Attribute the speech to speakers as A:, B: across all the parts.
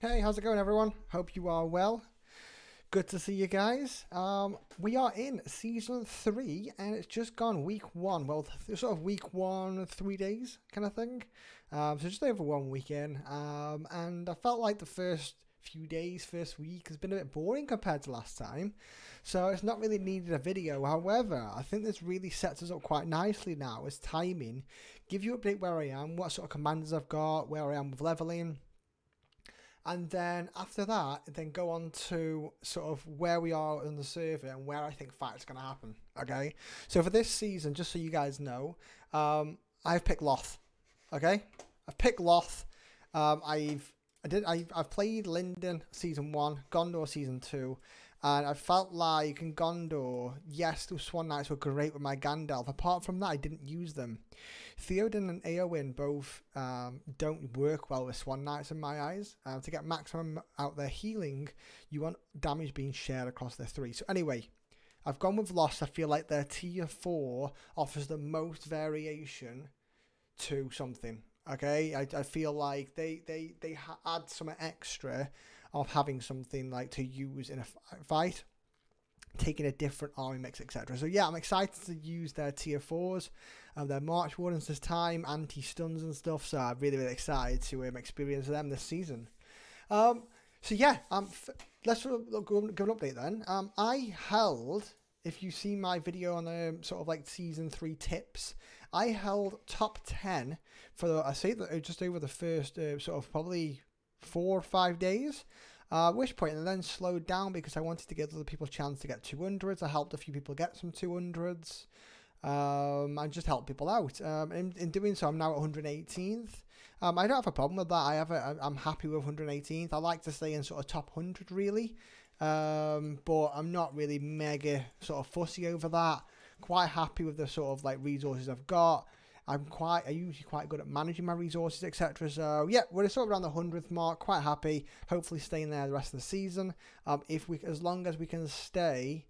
A: Hey, how's it going, everyone? Hope you are well. Good to see you guys. We are in season 3, and it's just gone week 1. Well, sort of week 1, 3 days kind of thing. So just over 1 week in. And I felt like the first few days, first week, has been a bit boring compared to last time. So it's not really needed a video. However, I think this really sets us up quite nicely now as timing. Give you an update where I am, what sort of commanders I've got, where I am with leveling. And then after that, then go on to sort of where we are on the server and where I think fights are going to happen. Okay, so for this season, just so you guys know, I've picked Loth. Okay, I've picked Loth. I've played Linden season 1, Gondor season 2, and I felt like in Gondor, yes, the Swan Knights were great with my Gandalf. Apart from that, I didn't use them. Theoden and Eowyn both don't work well with Swan Knights in my eyes. To get maximum out their healing, you want damage being shared across their 3. So anyway, I've gone with Lost. I feel like their tier 4 offers the most variation to something. Okay, I feel like they add some extra of having something like to use in a fight, taking a different army mix, etc. So yeah, I'm excited to use their tier 4s, their March Wardens this time, anti-stuns and stuff, so I'm really excited to experience them this season. So yeah, let's go an update then. I held, if you see my video on sort of like season 3 tips, I held top 10 for I say that just over the first sort of probably 4 or 5 days. At which point I then slowed down because I wanted to give other people a chance to get 200s. I helped a few people get some 200s. And just help people out. In doing so, I'm now at 118th. I don't have a problem with that. I'm happy with 118th. I like to stay in sort of top 100 really. But I'm not really mega sort of fussy over that. Quite happy with the sort of like resources I've got. I'm usually quite good at managing my resources, etc. So yeah, we're sort of around the 100th mark. Quite happy. Hopefully staying there the rest of the season. As long as we can stay,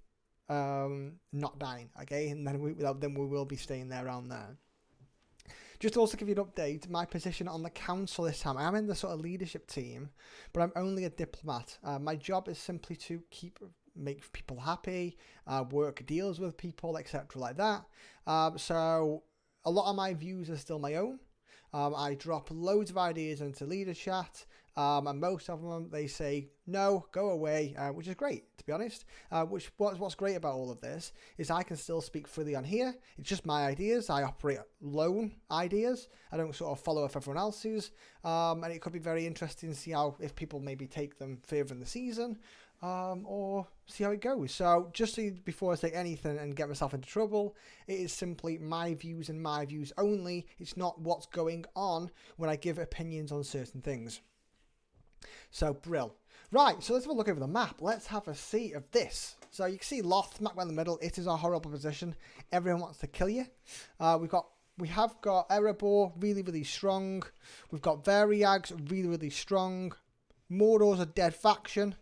A: not dying, okay, and then we will be staying there around there. Just to also give you an update, my position on the council this time, I am in the sort of leadership team, but I'm only a diplomat. My job is simply to make people happy, work deals with people, etc. like that. So a lot of my views are still my own. I drop loads of ideas into leader chat, and most of them they say no, go away, which is great to be honest. What's great about all of this is I can still speak freely on here. It's just my ideas. I operate lone ideas. I don't sort of follow if everyone else's, and it could be very interesting to see how if people maybe take them further in the season. Or see how it goes. So just before I say anything and get myself into trouble, it is simply my views and my views only. It's not what's going on when I give opinions on certain things. So, brill. Right, so let's have a look over the map. Let's have a see of this. So you can see Loth, smack in the middle. It is a horrible position. Everyone wants to kill you. We have got Erebor, really strong. We've got Variags, really strong. Mordor's a dead faction.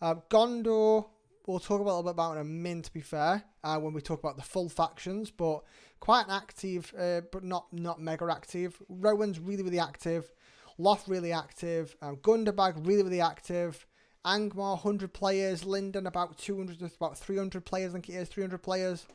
A: Gondor, we'll talk about a little bit about in a minute, to be fair, when we talk about the full factions, but quite an active, but not mega active. Rowan's really active. Loth really active. Gundabad really active. Angmar 100 players. Linden about 200 to about 300 players. I think it is 300 players.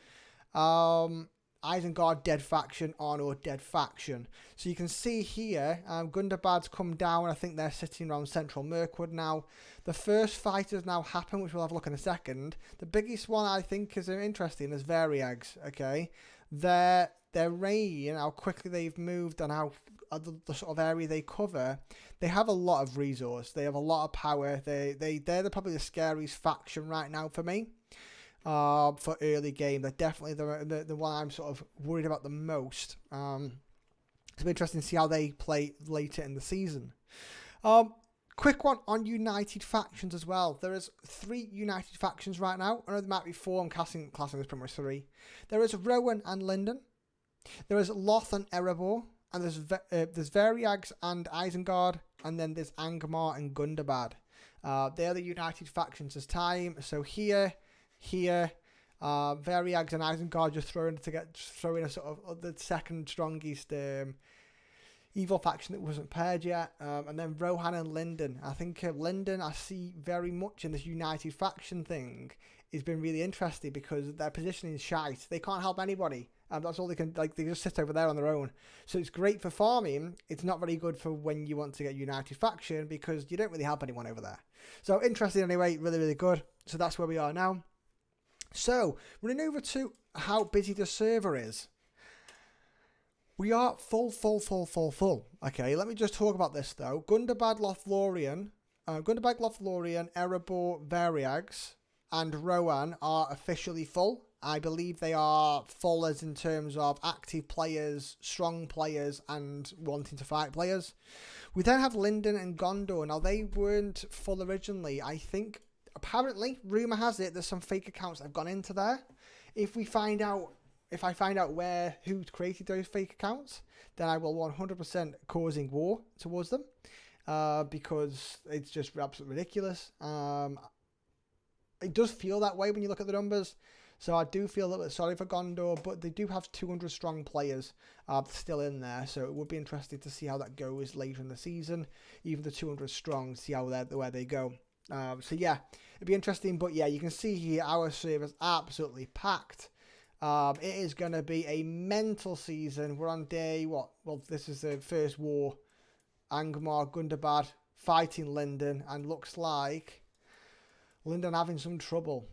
A: Isengard dead faction, Arnor dead faction. So you can see here, Gundabad's come down. I think they're sitting around Central Mirkwood now. The first fight has now happened, which we'll have a look in a second. The biggest one I think is interesting is Variags. Okay, their reign, how quickly they've moved, and how the sort of area they cover. They have a lot of resource. They have a lot of power. They're probably the scariest faction right now for me. For early game, they're definitely the one I'm sort of worried about the most. It's be interesting to see how they play later in the season. Quick one on United factions as well. There is 3 United factions right now. I know there might be 4. I'm classing as pretty much 3. There is Rowan and Linden. There is Loth and Erebor. And there's Variags and Isengard. And then there's Angmar and Gundabad. They're the United factions this time. So here, Variags and Isengard just throwing a sort of the second strongest evil faction that wasn't paired yet. And then Rohan and Linden. I think Linden I see very much in this united faction thing. It's been really interesting because their positioning is shite. They can't help anybody. That's all they can, like, they just sit over there on their own. So it's great for farming. It's not very good for when you want to get united faction because you don't really help anyone over there. So interesting anyway, really, really good. So that's where we are now. So running over to how busy the server is. We are full. Okay, let me just talk about this though. Gundabad, Lothlorien, Erebor, Variags, and Rohan are officially full. I believe they are full as in terms of active players, strong players, and wanting to fight players. We then have Linden and Gondor. Now, they weren't full originally. I think, apparently, rumour has it, there's some fake accounts that have gone into there. If I find out who created those fake accounts, then I will 100% causing war towards them. Because it's just absolutely ridiculous. It does feel that way when you look at the numbers. So I do feel a little bit sorry for Gondor, but they do have 200 strong players still in there. So it would be interesting to see how that goes later in the season. Even the 200 strong, see how where they go. So yeah, it'd be interesting. But yeah, you can see here our server's absolutely packed. It is going to be a mental season. We're on day, what? Well, this is the first war. Angmar, Gundabad fighting Linden, and looks like Linden having some trouble.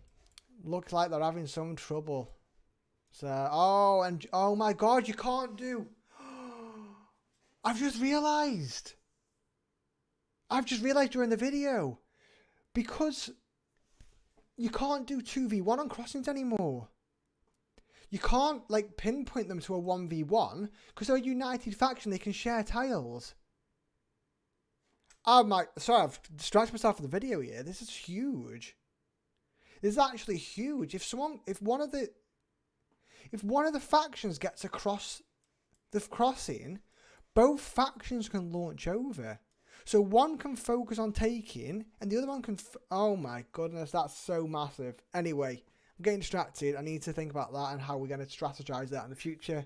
A: Looks like they're having some trouble. So, oh my God, you can't do. I've just realised during the video, because you can't do 2v1 on crossings anymore. You can't like pinpoint them to a 1v1 because they're a united faction. They can share tiles. Oh my! Sorry, I've distracted myself from the video here. This is huge. This is actually huge. If one of the factions gets across the crossing, both factions can launch over. So one can focus on taking, and the other one can. Oh my goodness, that's so massive. Anyway, I'm getting distracted. I need to think about that and how we're going to strategize that in the future.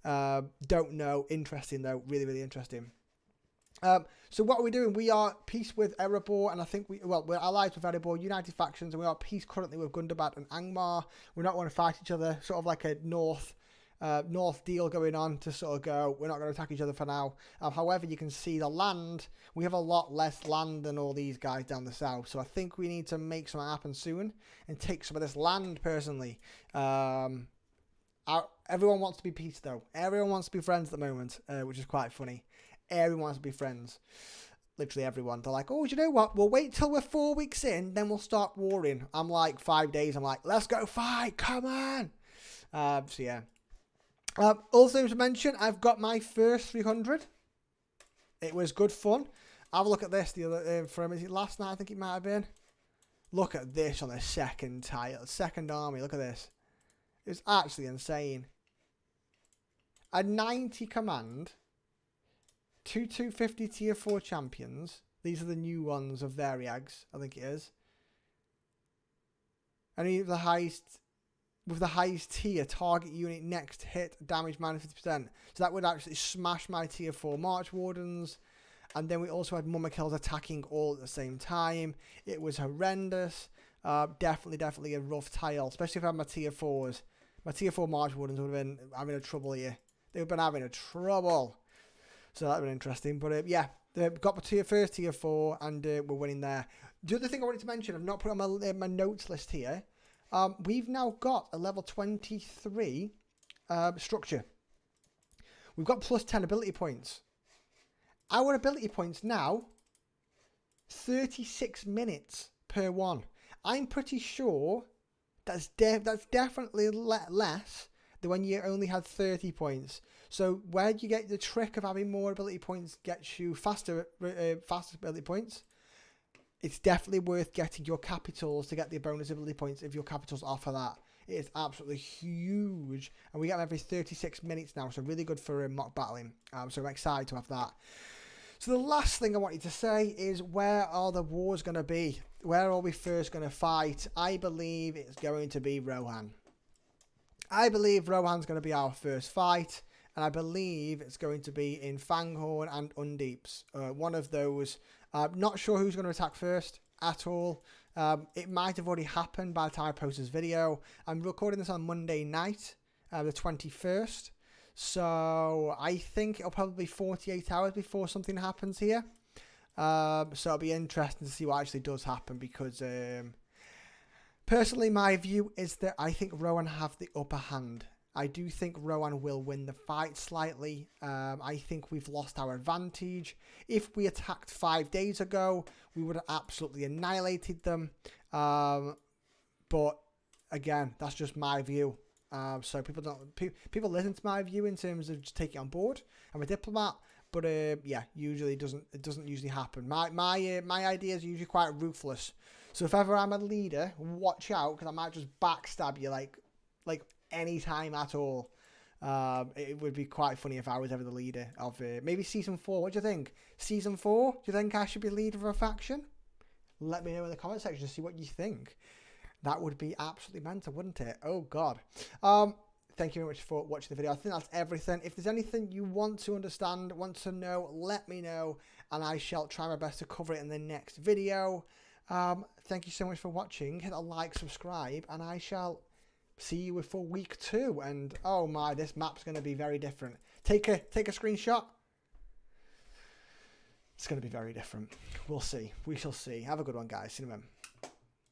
A: Don't know. Interesting though. Really, really interesting. So what are we doing? We are peace with Erebor, and I think we're allies with Erebor, united factions, and we are peace currently with Gundabad and Angmar. We don't want to fight each other, sort of like a north deal going on to sort of go, we're not going to attack each other for now. However, you can see the land, we have a lot less land than all these guys down the south, so I think we need to make something happen soon and take some of this land personally. Everyone wants to be peace though. Everyone wants to be friends at the moment, which is quite funny. Everyone wants to be friends. Literally everyone. They're like, oh, do you know what? We'll wait till we're 4 weeks in, then we'll start warring. I'm like 5 days. I'm like, let's go fight. Come on. So yeah. Also to mention, I've got my first 300. It was good fun. Have a look at this. The other from last night, I think it might have been. Look at this on the second tile, second army. Look at this. It was actually insane. A 90 command. 250 tier 4 champions. These are the new ones of Variags, I think it is. And with the highest tier, target unit next hit damage minus 50%. So that would actually smash my tier 4 March Wardens. And then we also had Mummakills attacking all at the same time. It was horrendous. Definitely a rough tile, especially if I had my tier 4s. My tier 4 March Wardens would have been having a trouble here. They would have been having a trouble. So that would have been interesting. But yeah, they've got my first tier 4 and we're winning there. The other thing I wanted to mention, I've not put on my notes list here. We've now got a level 23 structure. We've got plus 10 ability points. Our ability points now, 36 minutes per one. I'm pretty sure that's definitely less than when you only had 30 points. So where do you get the trick of having more ability points gets you faster ability points? It's definitely worth getting your capitals to get the bonus ability points if your capitals offer that. It is absolutely huge. And we get them every 36 minutes now, so really good for mock battling. So I'm excited to have that. So the last thing I wanted to say is, where are the wars going to be? Where are we first going to fight? I believe it's going to be Rohan. I believe Rohan's going to be our first fight. and I believe it's going to be in Fanghorn and Undeeps. One of those. Not sure who's going to attack first at all. It might have already happened by the time I post this video. I'm recording this on Monday night, the 21st. So I think it'll probably be 48 hours before something happens here. So it'll be interesting to see what actually does happen, because personally my view is that I think Rowan have the upper hand. I do think Rowan will win the fight slightly. I think we've lost our advantage. If we attacked 5 days ago, we would have absolutely annihilated them. But again, that's just my view. So people listen to my view in terms of just take it on board. I'm a diplomat, but yeah, usually it doesn't usually happen. My ideas are usually quite ruthless. So if ever I'm a leader, watch out, because I might just backstab you like any time at all. It would be quite funny if I was ever the leader of maybe season 4. What do you think? Season 4? Do you think I should be leader of a faction? Let me know in the comment section to see what you think. That would be absolutely mental, wouldn't it? Oh God. Thank you very much for watching the video. I think that's everything. If there's anything you want to understand, want to know, let me know, and I shall try my best to cover it in the next video. Thank you so much for watching. Hit a like, subscribe, and I shall see you for week 2. And oh my, this map's going to be very different. Take a screenshot. It's going to be very different. We'll see. We shall see. Have a good one, guys. See you in a minute.